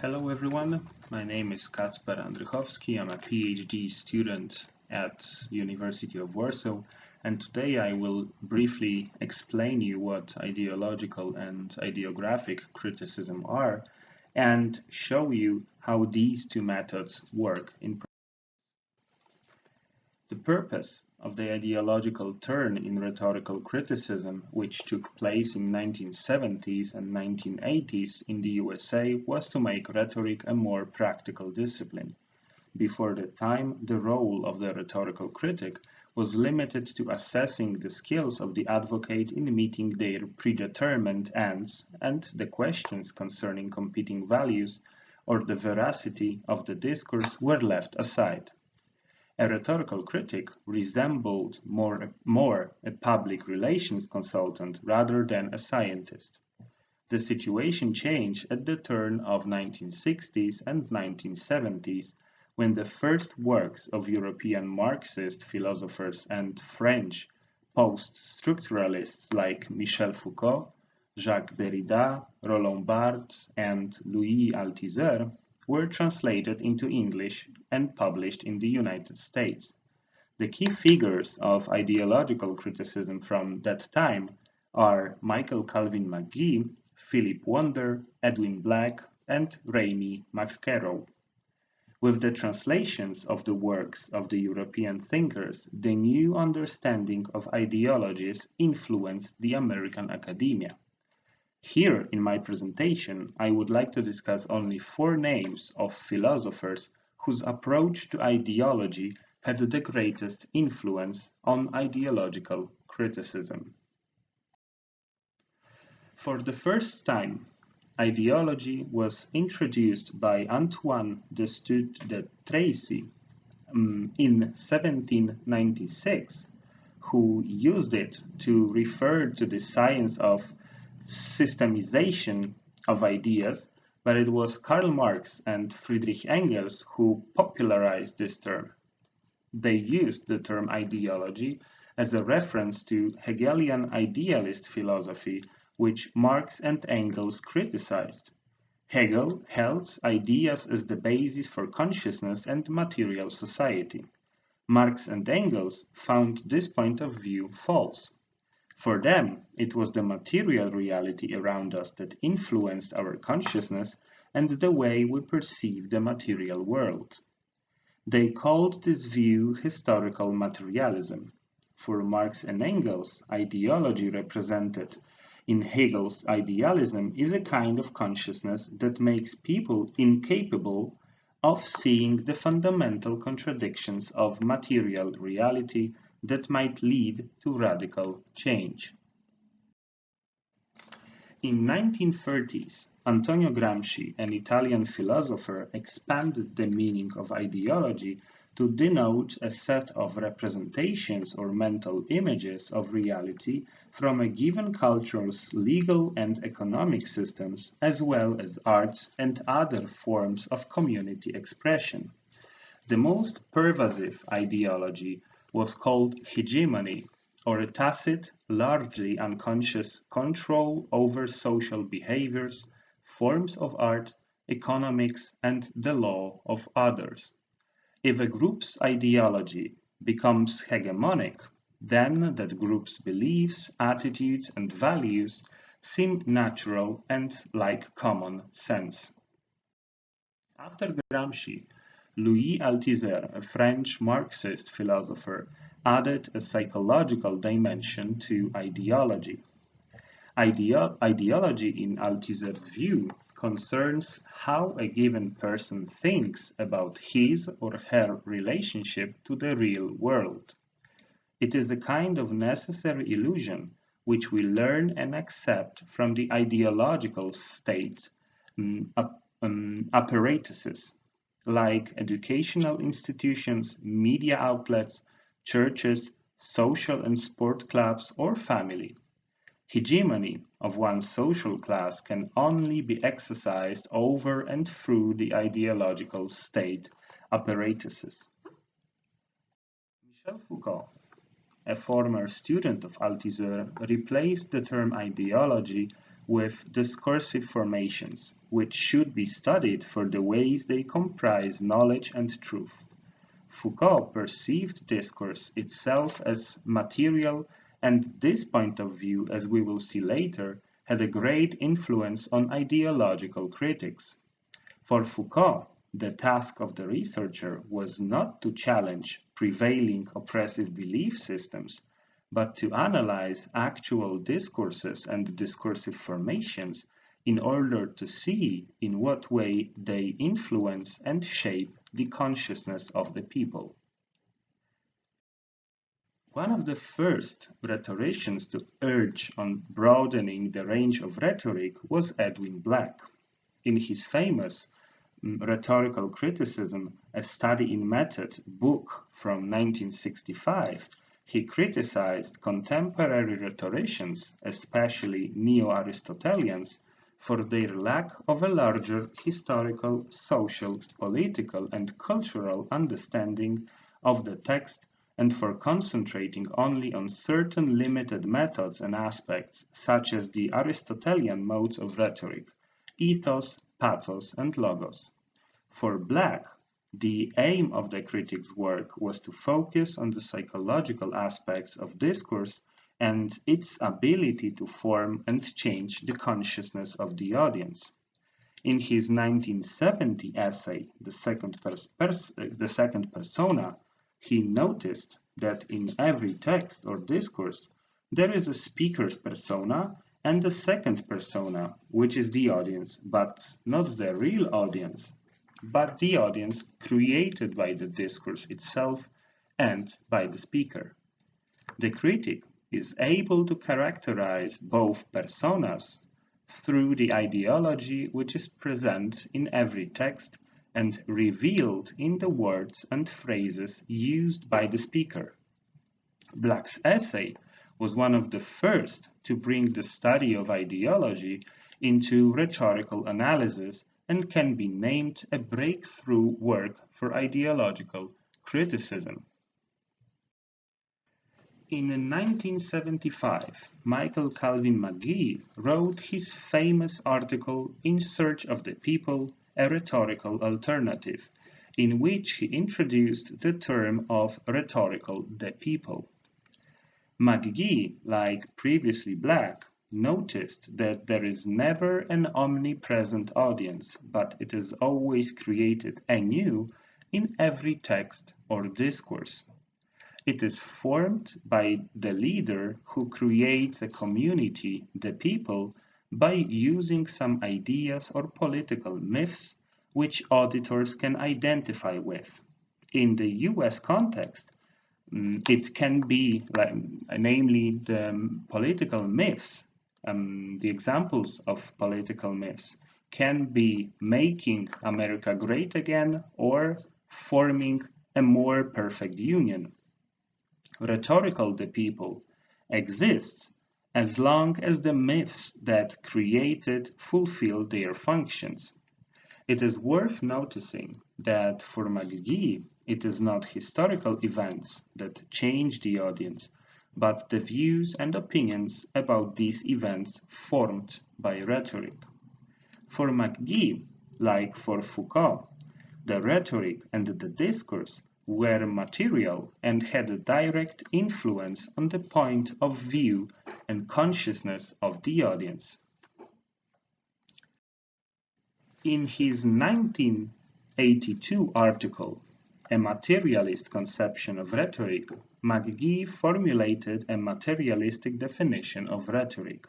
Hello everyone, my name is Kacper Andrychowski. I'm a PhD student at University of Warsaw, and today I will briefly explain you what ideological and ideographic criticism are and show you how these two methods work in practice. The purpose of the ideological turn in rhetorical criticism, which took place in 1970s and 1980s in the USA, was to make rhetoric a more practical discipline. Before that time, the role of the rhetorical critic was limited to assessing the skills of the advocate in meeting their predetermined ends and the questions concerning competing values or the veracity of the discourse were left aside. A rhetorical critic resembled more a public relations consultant rather than a scientist. The situation changed at the turn of 1960s and 1970s when the first works of European Marxist philosophers and French post-structuralists like Michel Foucault, Jacques Derrida, Roland Barthes, and Louis Althusser were translated into English and published in the United States. The key figures of ideological criticism from that time are Michael Calvin McGee, Philip Wonder, Edwin Black, and Raymie McCarroll. With the translations of the works of the European thinkers, the new understanding of ideologies influenced the American academia. Here in my presentation, I would like to discuss only four names of philosophers whose approach to ideology had the greatest influence on ideological criticism. For the first time, ideology was introduced by Antoine de Tracy in 1796, who used it to refer to the science of systemization of ideas, but it was Karl Marx and Friedrich Engels who popularized this term. They used the term ideology as a reference to Hegelian idealist philosophy, which Marx and Engels criticized. Hegel held ideas as the basis for consciousness and material society. Marx and Engels found this point of view false. For them, it was the material reality around us that influenced our consciousness and the way we perceive the material world. They called this view historical materialism. For Marx and Engels, ideology represented in Hegel's idealism is a kind of consciousness that makes people incapable of seeing the fundamental contradictions of material reality that might lead to radical change. In 1930s, Antonio Gramsci, an Italian philosopher, expanded the meaning of ideology to denote a set of representations or mental images of reality from a given culture's legal and economic systems, as well as arts and other forms of community expression. The most pervasive ideology was called hegemony, or a tacit, largely unconscious control over social behaviors, forms of art, economics, and the law of others. If a group's ideology becomes hegemonic, then that group's beliefs, attitudes, and values seem natural and like common sense. After Gramsci, Louis Althusser, a French Marxist philosopher, added a psychological dimension to ideology. Ideology, in Althusser's view, concerns how a given person thinks about his or her relationship to the real world. It is a kind of necessary illusion which we learn and accept from the ideological state apparatuses like educational institutions, media outlets, churches, social and sport clubs, or family. Hegemony of one social class can only be exercised over and through the ideological state apparatuses. Michel Foucault, a former student of Althusser, replaced the term ideology with discursive formations, which should be studied for the ways they comprise knowledge and truth. Foucault perceived discourse itself as material, and this point of view, as we will see later, had a great influence on ideological critics. For Foucault, the task of the researcher was not to challenge prevailing oppressive belief systems, but to analyze actual discourses and discursive formations in order to see in what way they influence and shape the consciousness of the people. One of the first rhetoricians to urge on broadening the range of rhetoric was Edwin Black. In his famous Rhetorical Criticism, a study in method book from 1965, he criticized contemporary rhetoricians, especially neo-Aristotelians, for their lack of a larger historical, social, political, and cultural understanding of the text and for concentrating only on certain limited methods and aspects, such as the Aristotelian modes of rhetoric, ethos, pathos, and logos. For Black, the aim of the critic's work was to focus on the psychological aspects of discourse and its ability to form and change the consciousness of the audience. In his 1970 essay, The Second Persona, he noticed that in every text or discourse there is a speaker's persona and a second persona, which is the audience, but not the real audience, but the audience created by the discourse itself and by the speaker. The critic is able to characterize both personas through the ideology which is present in every text and revealed in the words and phrases used by the speaker. Black's essay was one of the first to bring the study of ideology into rhetorical analysis and can be named a breakthrough work for ideological criticism. In 1975, Michael Calvin McGee wrote his famous article In Search of the People, a Rhetorical Alternative, in which he introduced the term of rhetorical the people. McGee, like previously Black, noticed that there is never an omnipresent audience, but it is always created anew in every text or discourse. It is formed by the leader who creates a community, the people, by using some ideas or political myths which auditors can identify with. In the US context, it can be, namely, the political myths. The examples of political myths can be making America great again or forming a more perfect union. Rhetorical the people exists as long as the myths that created fulfill their functions. It is worth noticing that for McGee, it is not historical events that change the audience, but the views and opinions about these events formed by rhetoric. For McGee, like for Foucault, the rhetoric and the discourse were material and had a direct influence on the point of view and consciousness of the audience. In his 1982 article, A Materialist Conception of Rhetoric, McGee formulated a materialistic definition of rhetoric.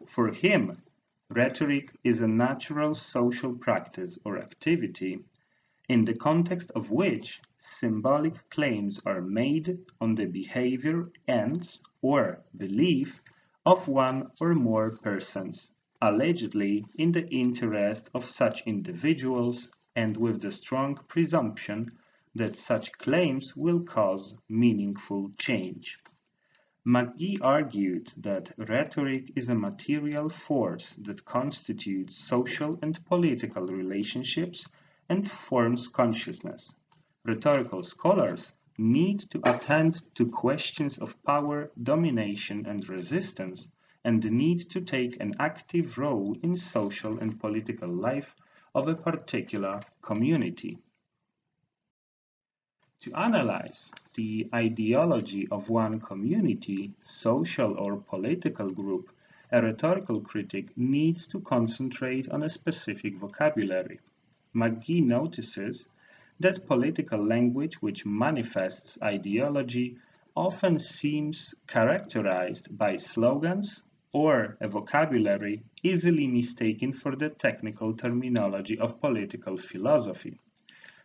For him, rhetoric is a natural social practice or activity in the context of which symbolic claims are made on the behavior and or belief of one or more persons, allegedly in the interest of such individuals and with the strong presumption that such claims will cause meaningful change. McGee argued that rhetoric is a material force that constitutes social and political relationships and forms consciousness. Rhetorical scholars need to attend to questions of power, domination, and resistance, and the need to take an active role in social and political life of a particular community. To analyze the ideology of one community, social or political group, a rhetorical critic needs to concentrate on a specific vocabulary. McGee notices that political language which manifests ideology often seems characterized by slogans or a vocabulary easily mistaken for the technical terminology of political philosophy.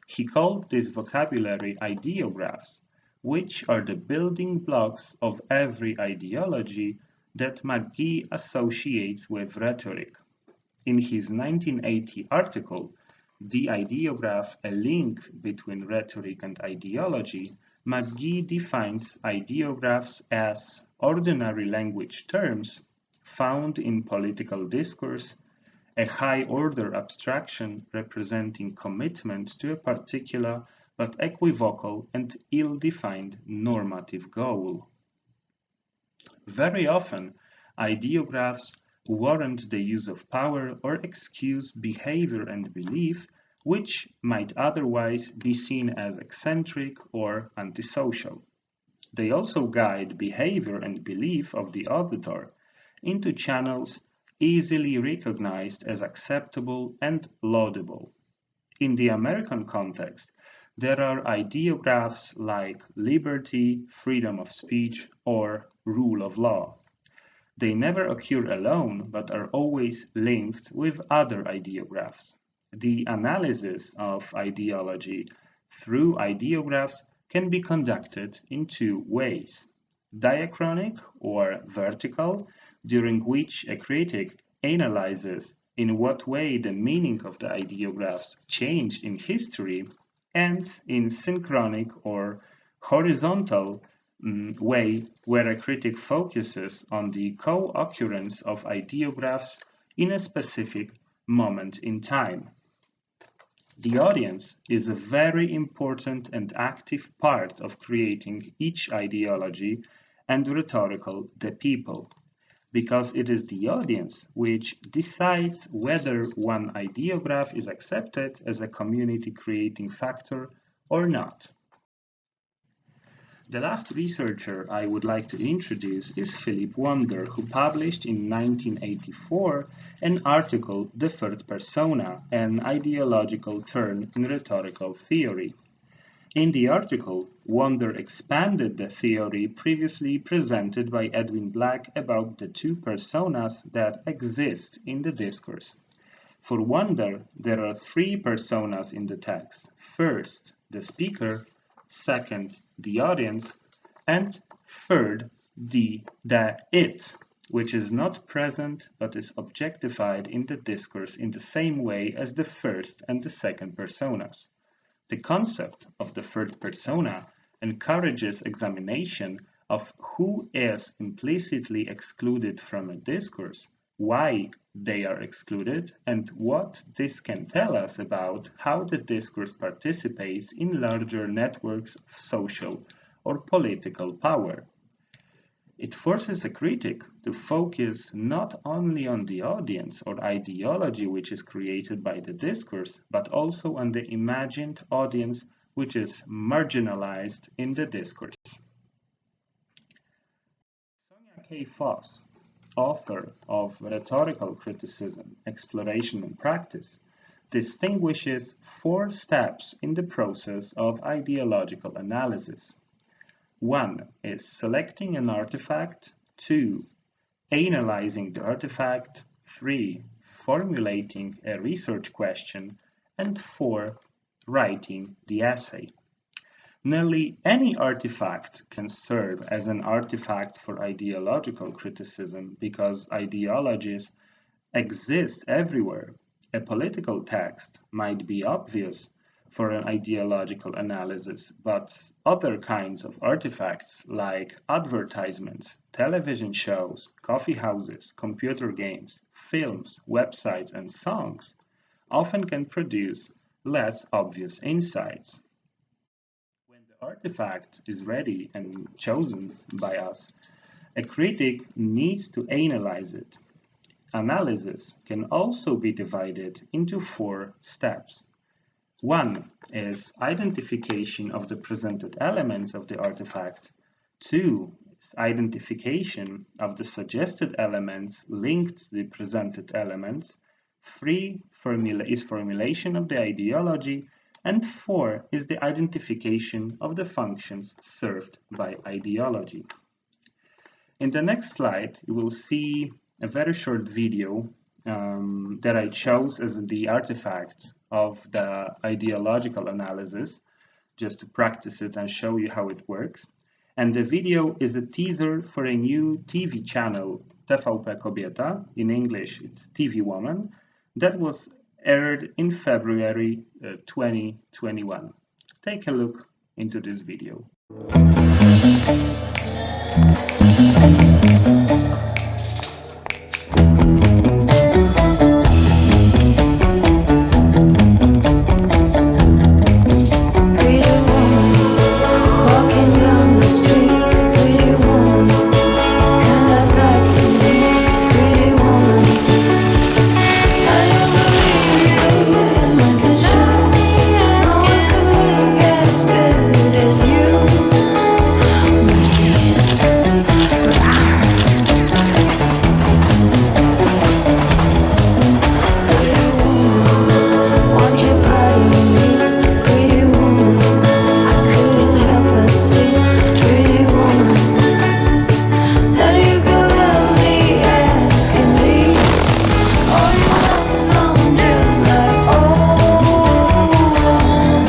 He called this vocabulary ideographs, which are the building blocks of every ideology that McGee associates with rhetoric. In his 1980 article, The Ideograph, a link between rhetoric and ideology, McGee defines ideographs as ordinary language terms found in political discourse, a high-order abstraction representing commitment to a particular but equivocal and ill-defined normative goal. Very often, ideographs warrant the use of power or excuse behavior and belief which might otherwise be seen as eccentric or antisocial. They also guide behavior and belief of the auditor into channels easily recognized as acceptable and laudable. In the American context, there are ideographs like liberty, freedom of speech, or rule of law. They never occur alone, but are always linked with other ideographs. The analysis of ideology through ideographs can be conducted in two ways: diachronic or vertical, during which a critic analyzes in what way the meaning of the ideographs changed in history, and in synchronic or horizontal way where a critic focuses on the co-occurrence of ideographs in a specific moment in time. The audience is a very important and active part of creating each ideology, and rhetorical the people, because it is the audience which decides whether one ideograph is accepted as a community creating factor or not. The last researcher I would like to introduce is Philip Wander, who published in 1984 an article, The Third Persona, an ideological turn in rhetorical theory. In the article, Wander expanded the theory previously presented by Edwin Black about the two personas that exist in the discourse. For Wander, there are three personas in the text. First, the speaker; second, the audience; and third, the it, which is not present but is objectified in the discourse in the same way as the first and the second personas. The concept of the third persona encourages examination of who is implicitly excluded from a discourse, why they are excluded, and what this can tell us about how the discourse participates in larger networks of social or political power. It forces a critic to focus not only on the audience or ideology which is created by the discourse, but also on the imagined audience which is marginalized in the discourse. Sonia K. Foss, author of Rhetorical Criticism, Exploration and Practice, distinguishes four steps in the process of ideological analysis. 1 is selecting an artifact, 2 analyzing the artifact, 3 formulating a research question, and 4 writing the essay. Nearly any artifact can serve as an artifact for ideological criticism because ideologies exist everywhere. A political text might be obvious for an ideological analysis, but other kinds of artifacts like advertisements, television shows, coffee houses, computer games, films, websites, and songs often can produce less obvious insights. When the artifact is ready and chosen by us, A critic needs to analyze it. Analysis can also be divided into 4 steps. 1 is identification of the presented elements of the artifact. 2 is identification of the suggested elements linked to the presented elements. 3 is formulation of the ideology. And 4 is the identification of the functions served by ideology. In the next slide, you will see a very short video that I chose as the artifact of the ideological analysis, just to practice it and show you how it works. And the video is a teaser for a new TV channel, TVP Kobieta, in English it's TV Woman, that was aired in February 2021. Take a look into this video.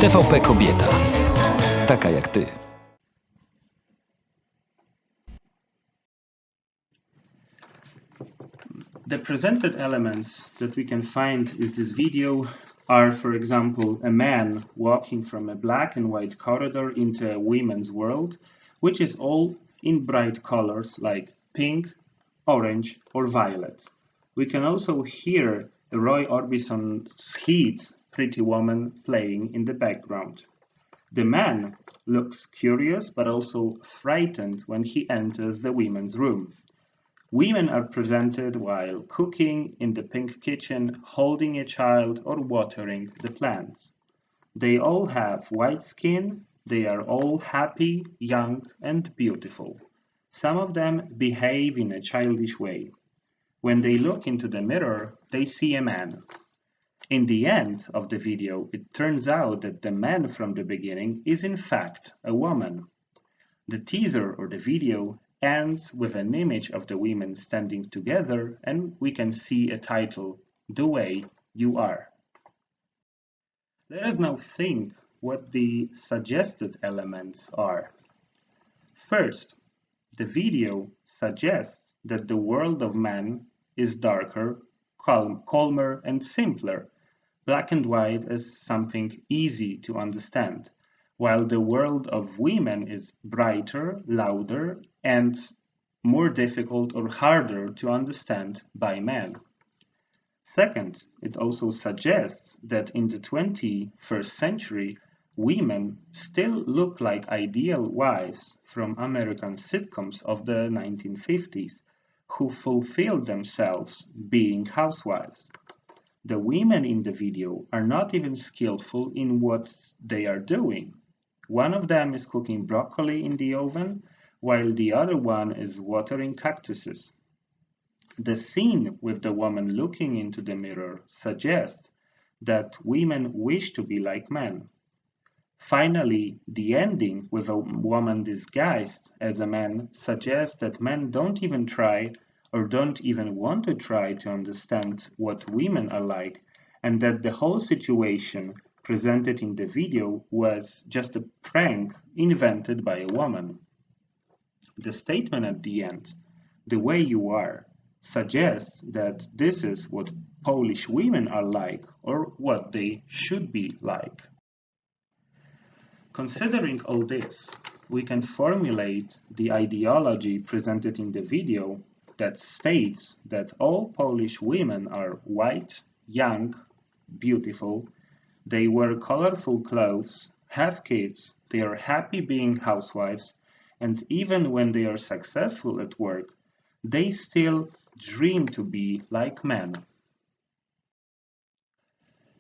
TVP Kobieta. Taka jak ty. The presented elements that we can find in this video are, for example, a man walking from a black and white corridor into a women's world, which is all in bright colors like pink, orange, or violet. We can also hear Roy Orbison's hit Pretty Woman playing in the background. The man looks curious but also frightened when he enters the women's room. Women are presented while cooking in the pink kitchen, holding a child or watering the plants. They all have white skin, they are all happy, young and beautiful. Some of them behave in a childish way. When they look into the mirror, they see a man. In the end of the video, it turns out that the man from the beginning is in fact a woman. The teaser or the video ends with an image of the women standing together and we can see a title, The Way You Are. Let us now think what the suggested elements are. First, the video suggests that the world of man is darker, calmer and simpler. Black and white is something easy to understand, while the world of women is brighter, louder, and more difficult or harder to understand by men. Second, it also suggests that in the 21st century, women still look like ideal wives from American sitcoms of the 1950s, who fulfilled themselves being housewives. The women in the video are not even skillful in what they are doing. One of them is cooking broccoli in the oven, while the other one is watering cactuses. The scene with the woman looking into the mirror suggests that women wish to be like men. Finally, the ending with a woman disguised as a man suggests that men don't even try or don't even want to try to understand what women are like, and that the whole situation presented in the video was just a prank invented by a woman. The statement at the end, "The way you are," suggests that this is what Polish women are like or what they should be like. Considering all this, we can formulate the ideology presented in the video that states that all Polish women are white, young, beautiful, they wear colorful clothes, have kids, they are happy being housewives, and even when they are successful at work, they still dream to be like men.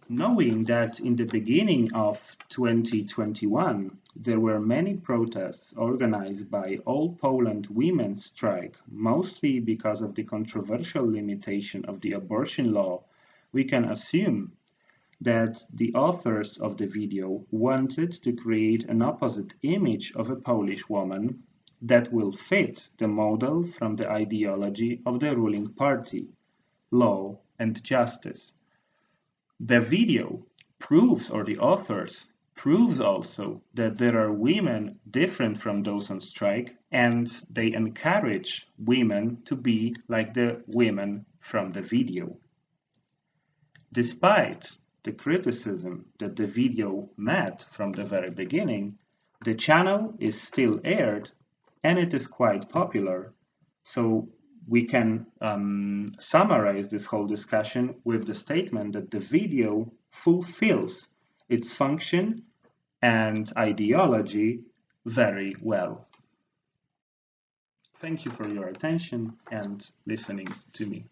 Knowing that in the beginning of 2021 there were many protests organized by All Poland Women's Strike, mostly because of the controversial limitation of the abortion law, we can assume that the authors of the video wanted to create an opposite image of a Polish woman that will fit the model from the ideology of the ruling party, law and justice. The video proves, or the authors proves also, that there are women different from those on strike, and they encourage women to be like the women from the video. Despite the criticism that the video met from the very beginning, the channel is still aired and it is quite popular. So we can summarize this whole discussion with the statement that the video fulfills its function and ideology very well. Thank you for your attention and listening to me.